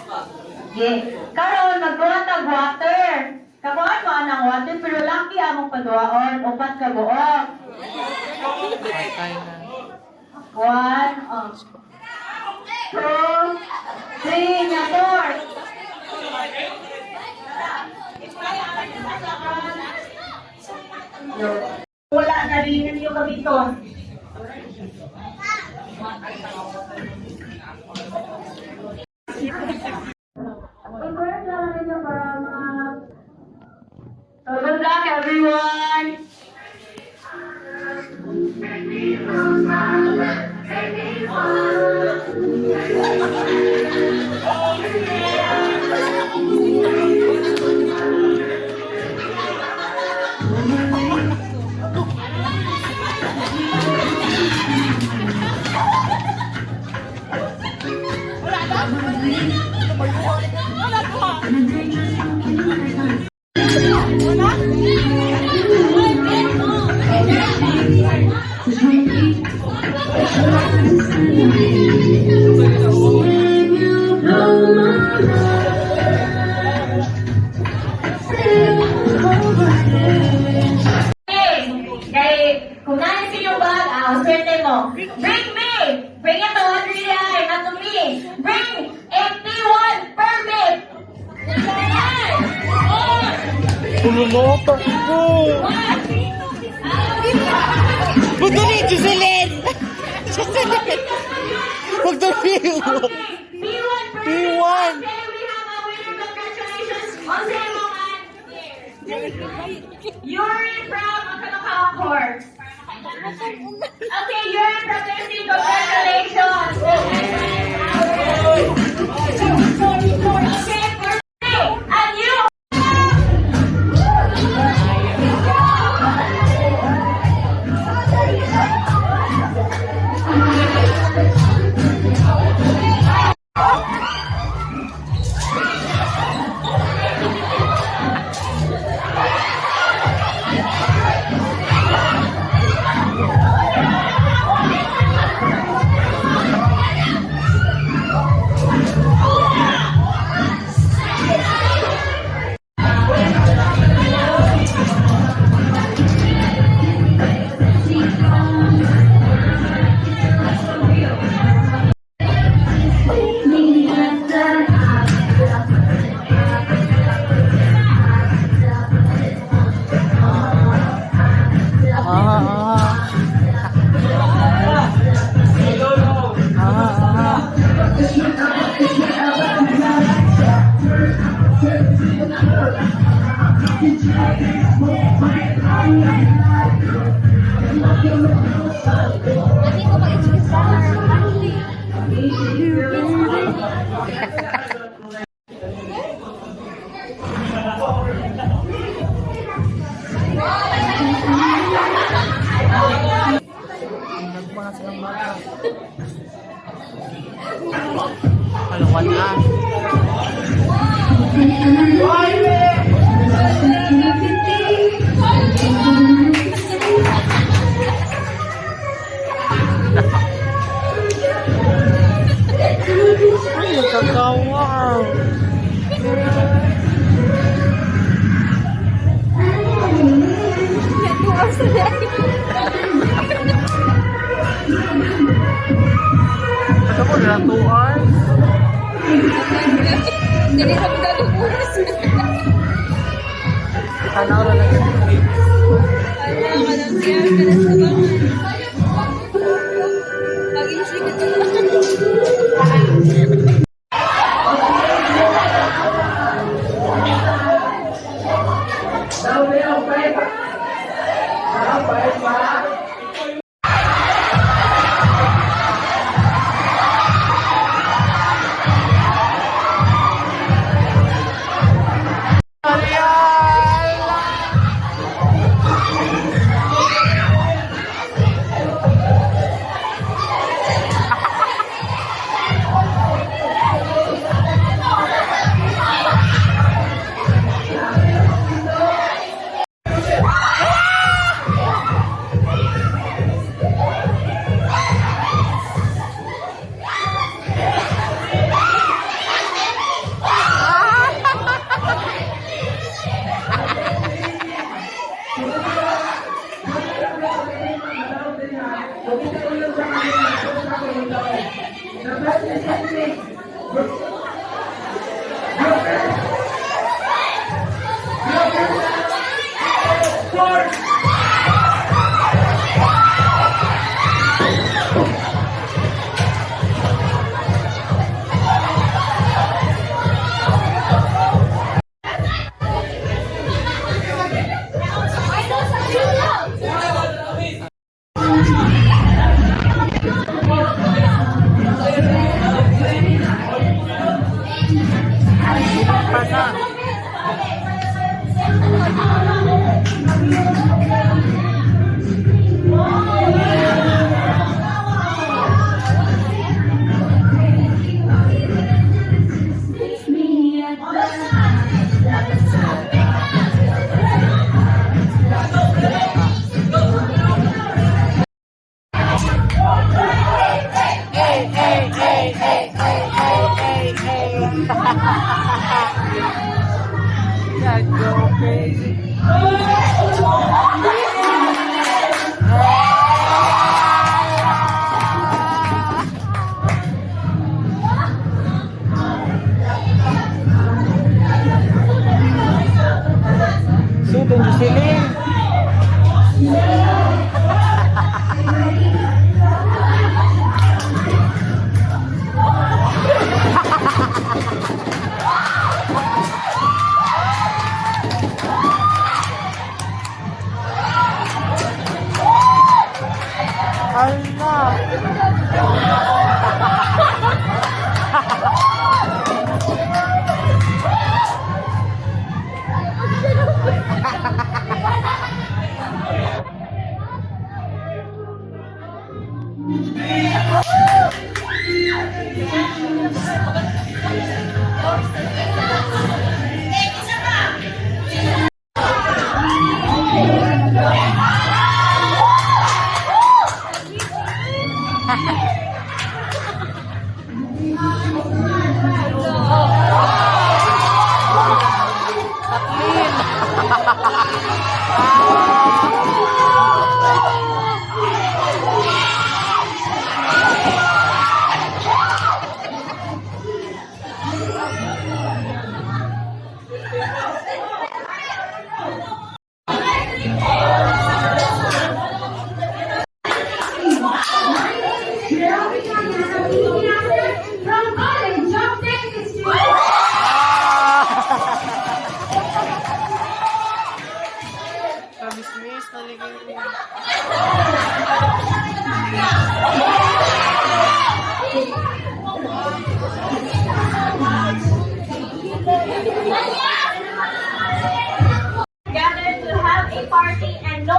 Okay. Karon magbuhat ng water. Kakuan mo ng water pero laki among paduaon upat ka buok. 1, 2, 3, na 4. Wala na rin yung kabiton. Good luck, everyone! Bring me! Bring it to Adria, not to me! Bring 81 permit! Pululoto ko! Magdali, Jocelyn! Jocelyn! Magdali! P1 permit! P1! Okay, we have a winner. Congratulations! Jose Mongan! Yuri from Akanakawa Court. Okay, you're protesting. Congratulations! Okay, birthday! And you! Kalungan na. Ay, nagkakawa. Ito po na 2 hours. Jadi aku dah kurus. Tanaw na lang yung clips. Alam, alam siya, kaya sa bangan. Pag-isip ko ito pa na. Yeah, go crazy. Sudan di sini. Allah. From college of dentistry. Kabis-bis naligay. Gathered to have a party and no